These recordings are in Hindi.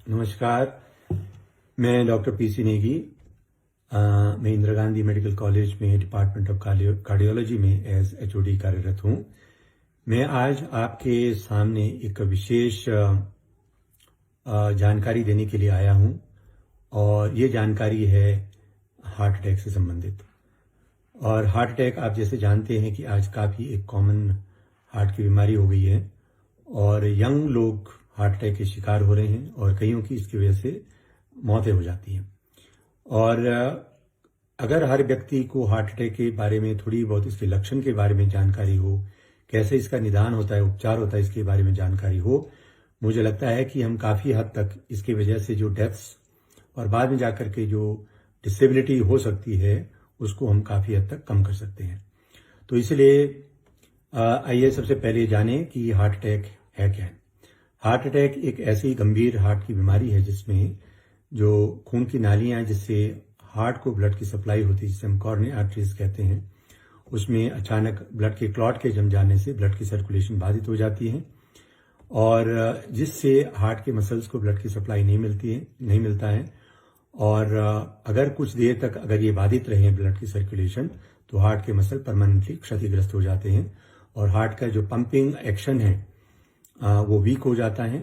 नमस्कार, मैं डॉक्टर पीसी नेगी। मैं इंदिरा गांधी मेडिकल कॉलेज में डिपार्टमेंट ऑफ कार्डियोलॉजी में एज एचओडी कार्यरत हूं। मैं आज आपके सामने एक विशेष जानकारी देने के लिए आया हूं और ये जानकारी है हार्ट अटैक से संबंधित। और हार्ट अटैक आप जैसे जानते हैं कि आज काफ़ी एक कॉमन हार्ट की बीमारी हो गई है और यंग लोग हार्ट अटैक के शिकार हो रहे हैं और कईयों की इसकी वजह से मौतें हो जाती हैं। और अगर हर व्यक्ति को हार्ट अटैक के बारे में थोड़ी बहुत इसके लक्षण के बारे में जानकारी हो, कैसे इसका निदान होता है, उपचार होता है, इसके बारे में जानकारी हो, मुझे लगता है कि हम काफ़ी हद तक इसकी वजह से जो डेथ्स और बाद में जाकर के जो डिसेबिलिटी हो सकती है उसको हम काफ़ी हद तक कम कर सकते हैं। तो इसलिए आइए सबसे पहले जानें कि हार्ट अटैक है क्या है। हार्ट अटैक एक ऐसी गंभीर हार्ट की बीमारी है जिसमें जो खून की नालियां जिससे हार्ट को ब्लड की सप्लाई होती है, जिसे हम कॉरोनरी आर्टरीज कहते हैं, उसमें अचानक ब्लड के क्लॉट के जम जाने से ब्लड की सर्कुलेशन बाधित हो जाती है और जिससे हार्ट के मसल्स को ब्लड की सप्लाई नहीं मिलता है। और अगर कुछ देर तक अगर ये बाधित रहे ब्लड की सर्कुलेशन तो हार्ट के मसल परमानेंटली क्षतिग्रस्त हो जाते हैं और हार्ट का जो पंपिंग एक्शन है वो वीक हो जाता है।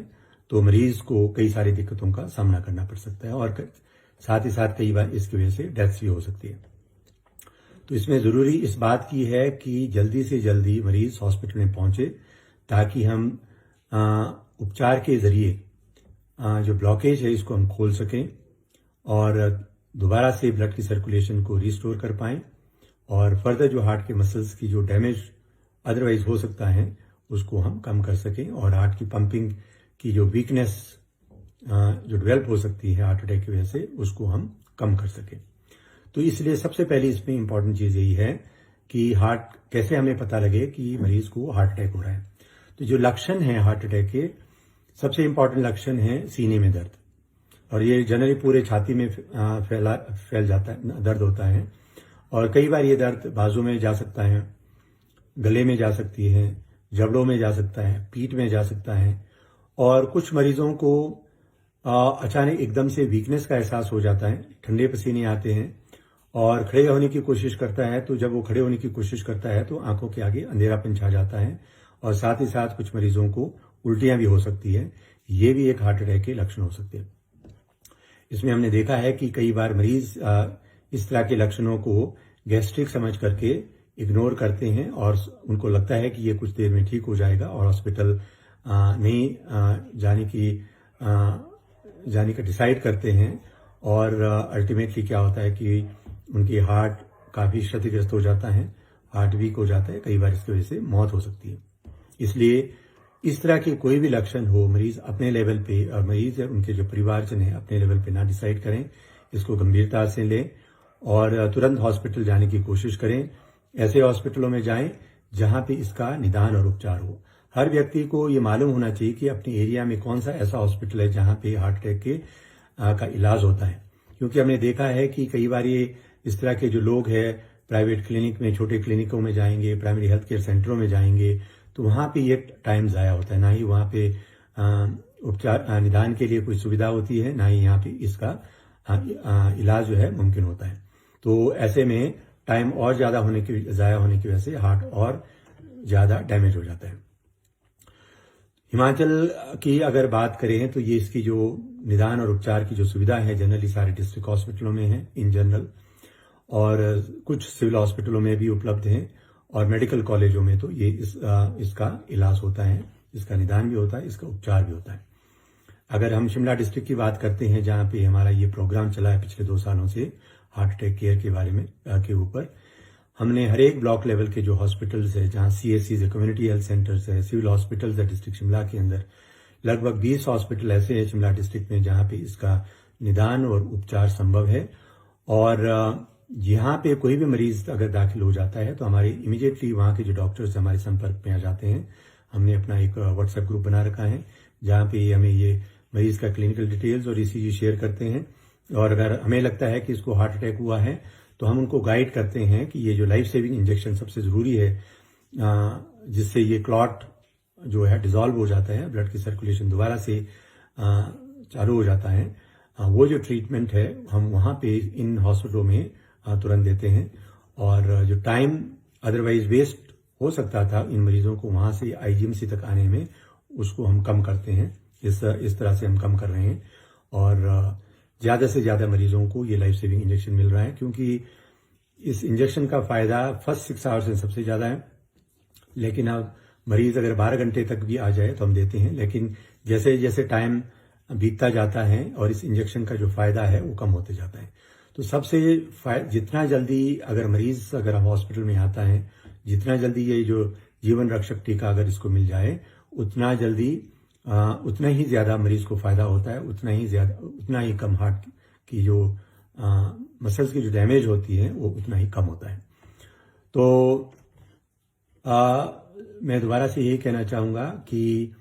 तो मरीज को कई सारी दिक्कतों का सामना करना पड़ सकता है और साथ ही साथ कई बार इसकी वजह से डेथ भी हो सकती है। तो इसमें जरूरी इस बात की है कि जल्दी से जल्दी मरीज हॉस्पिटल में पहुंचे ताकि हम उपचार के जरिए जो ब्लॉकेज है इसको हम खोल सकें और दोबारा से ब्लड की सर्कुलेशन को रिस्टोर कर पाएं और फर्दर जो हार्ट के मसल्स की जो डैमेज अदरवाइज हो सकता है उसको हम कम कर सकें और हार्ट की पंपिंग की जो वीकनेस जो डेवलप हो सकती है हार्ट अटैक की वजह से उसको हम कम कर सकें। तो इसलिए सबसे पहले इसमें इंपॉर्टेंट चीज यही है कि हार्ट कैसे हमें पता लगे कि मरीज को हार्ट अटैक हो रहा है। तो जो लक्षण है हार्ट अटैक के, सबसे इंपॉर्टेंट लक्षण है सीने में दर्द और ये जनरली पूरे छाती में फैल जाता है, दर्द होता है और कई बार ये दर्द बाजू में जा सकता है, गले में जा सकती है, जबड़ों में जा सकता है, पीठ में जा सकता है और कुछ मरीजों को अचानक एकदम से वीकनेस का एहसास हो जाता है, ठंडे पसीने आते हैं और खड़े होने की कोशिश करता है। तो जब वो खड़े होने की कोशिश करता है तो आंखों के आगे अंधेरापन छा जाता है और साथ ही साथ कुछ मरीजों को उल्टियां भी हो सकती है। ये भी एक हार्ट अटैक के लक्षण हो सकते हैं। इसमें हमने देखा है कि कई बार मरीज इस तरह के लक्षणों को गैस्ट्रिक समझ करके इग्नोर करते हैं और उनको लगता है कि ये कुछ देर में ठीक हो जाएगा और हॉस्पिटल नहीं जाने का डिसाइड करते हैं और अल्टीमेटली क्या होता है कि उनकी हार्ट काफी क्षतिग्रस्त हो जाता है, हार्ट वीक हो जाता है, कई बार इसकी वजह से मौत हो सकती है। इसलिए इस तरह के कोई भी लक्षण हो, मरीज अपने लेवल पे और मरीज या उनके जो परिवारजन है अपने लेवल पे ना डिसाइड करें, इसको गंभीरता से लें और तुरंत हॉस्पिटल जाने की कोशिश करें। ऐसे हॉस्पिटलों में जाएं जहां पे इसका निदान और उपचार हो। हर व्यक्ति को ये मालूम होना चाहिए कि अपने एरिया में कौन सा ऐसा हॉस्पिटल है जहां पे हार्ट अटैक के का इलाज होता है, क्योंकि हमने देखा है कि कई बार ये इस तरह के जो लोग हैं प्राइवेट क्लिनिक में, छोटे क्लिनिकों में जाएंगे, प्राइमरी हेल्थ केयर सेंटरों में जाएंगे तो वहां पे ये टाइम जाया होता है, ना ही वहां पे उपचार निदान के लिए कोई सुविधा होती है, ना ही यहाँ पे इसका इलाज जो है मुमकिन होता है। तो ऐसे में टाइम और ज्यादा जाया होने की वजह से हार्ट और ज्यादा डैमेज हो जाता है। हिमाचल की अगर बात करें तो ये इसकी जो निदान और उपचार की जो सुविधा है जनरली सारे डिस्ट्रिक्ट हॉस्पिटलों में है इन जनरल और कुछ सिविल हॉस्पिटलों में भी उपलब्ध है और मेडिकल कॉलेजों में तो ये इसका इलाज होता है, इसका निदान भी होता है, इसका उपचार भी होता है। अगर हम शिमला डिस्ट्रिक्ट की बात करते हैं जहां पे हमारा ये प्रोग्राम चला है पिछले 2 सालों से हार्ट अटैक केयर के बारे में के ऊपर, हमने हर एक ब्लॉक लेवल के जो हॉस्पिटल्स है, जहां सीएससीज है, कम्युनिटी हेल्थ सेंटर्स है, सिविल हॉस्पिटल्स है डिस्ट्रिक्ट शिमला के अंदर, लगभग 20 हॉस्पिटल ऐसे हैं शिमला डिस्ट्रिक्ट में जहां पे इसका निदान और उपचार संभव है। और यहाँ पे कोई भी मरीज अगर दाखिल हो जाता है तो हमारे इमीडिएटली वहां के जो डॉक्टर्स हमारे संपर्क में आ जाते हैं। हमने अपना एक व्हाट्सएप ग्रुप बना रखा है जहां पे हमें ये मरीज का क्लिनिकल डिटेल्स और ईसीजी शेयर करते हैं और अगर हमें लगता है कि इसको हार्ट अटैक हुआ है तो हम उनको गाइड करते हैं कि ये जो लाइफ सेविंग इंजेक्शन सबसे जरूरी है जिससे ये क्लॉट जो है डिसॉल्व हो जाता है, ब्लड की सर्कुलेशन दोबारा से चालू हो जाता है, वो जो ट्रीटमेंट है हम वहाँ पे इन हॉस्पिटलों में तुरंत देते हैं। और जो टाइम अदरवाइज वेस्ट हो सकता था इन मरीजों को वहाँ से आईजीएमसी तक आने में, उसको हम कम करते हैं। इस तरह से हम कम कर रहे हैं और ज़्यादा से ज़्यादा मरीजों को ये लाइफ सेविंग इंजेक्शन मिल रहा है, क्योंकि इस इंजेक्शन का फ़ायदा फर्स्ट 6 आवर्स में सबसे ज़्यादा है। लेकिन अब मरीज अगर 12 घंटे तक भी आ जाए तो हम देते हैं, लेकिन जैसे जैसे टाइम बीतता जाता है और इस इंजेक्शन का जो फ़ायदा है वो कम होते जाता है। तो सबसे जितना जल्दी अगर मरीज अगर हॉस्पिटल में आता है, जितना जल्दी ये जो जीवन रक्षक टीका अगर इसको मिल जाए, उतना जल्दी उतना ही ज़्यादा मरीज को फ़ायदा होता है, उतना ही कम हार्ट की जो मसल्स की जो डैमेज होती है वो उतना ही कम होता है। तो मैं दोबारा से यही कहना चाहूँगा कि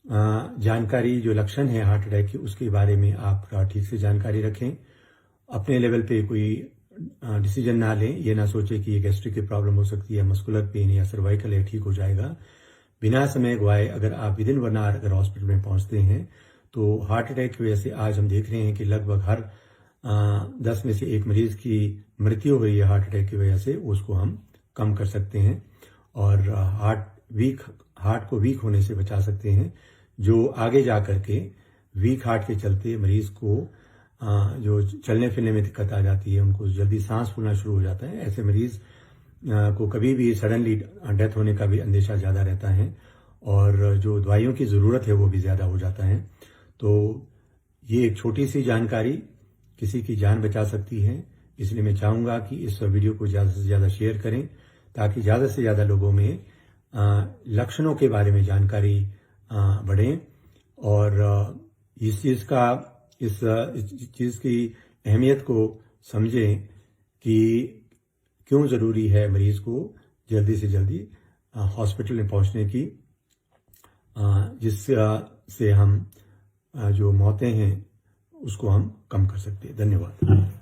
जानकारी जो लक्षण है हार्ट अटैक की उसके बारे में आप ठीक से जानकारी रखें। अपने लेवल पे कोई डिसीजन ना लें, ये ना सोचें कि ये गैस्ट्रिक की प्रॉब्लम हो सकती है, मस्कुलर पेन या सर्वाइकल है, ठीक हो जाएगा। बिना समय गवाए अगर आप विदिन 1 आवर अगर हॉस्पिटल में पहुंचते हैं तो हार्ट अटैक की वजह से आज हम देख रहे हैं कि लगभग हर 10 में से 1 मरीज की मृत्यु हो रही है हार्ट अटैक की वजह से, उसको हम कम कर सकते हैं और हार्ट को वीक होने से बचा सकते हैं, जो आगे जा करके वीक हार्ट के चलते मरीज को जो चलने फिरने में दिक्कत आ जाती है, उनको जल्दी सांस फूलना शुरू हो जाता है। ऐसे मरीज को कभी भी सडनली डेथ होने का भी अंदेशा ज़्यादा रहता है और जो दवाइयों की ज़रूरत है वो भी ज़्यादा हो जाता है। तो ये एक छोटी सी जानकारी किसी की जान बचा सकती है, इसलिए मैं चाहूँगा कि इस वीडियो को ज़्यादा से ज़्यादा शेयर करें ताकि ज़्यादा से ज़्यादा लोगों में लक्षणों के बारे में जानकारी बढ़े और इस चीज़ की अहमियत को समझें कि क्यों ज़रूरी है मरीज़ को जल्दी से जल्दी हॉस्पिटल में पहुंचने की, जिससे हम जो मौतें हैं उसको हम कम कर सकते हैं। धन्यवाद।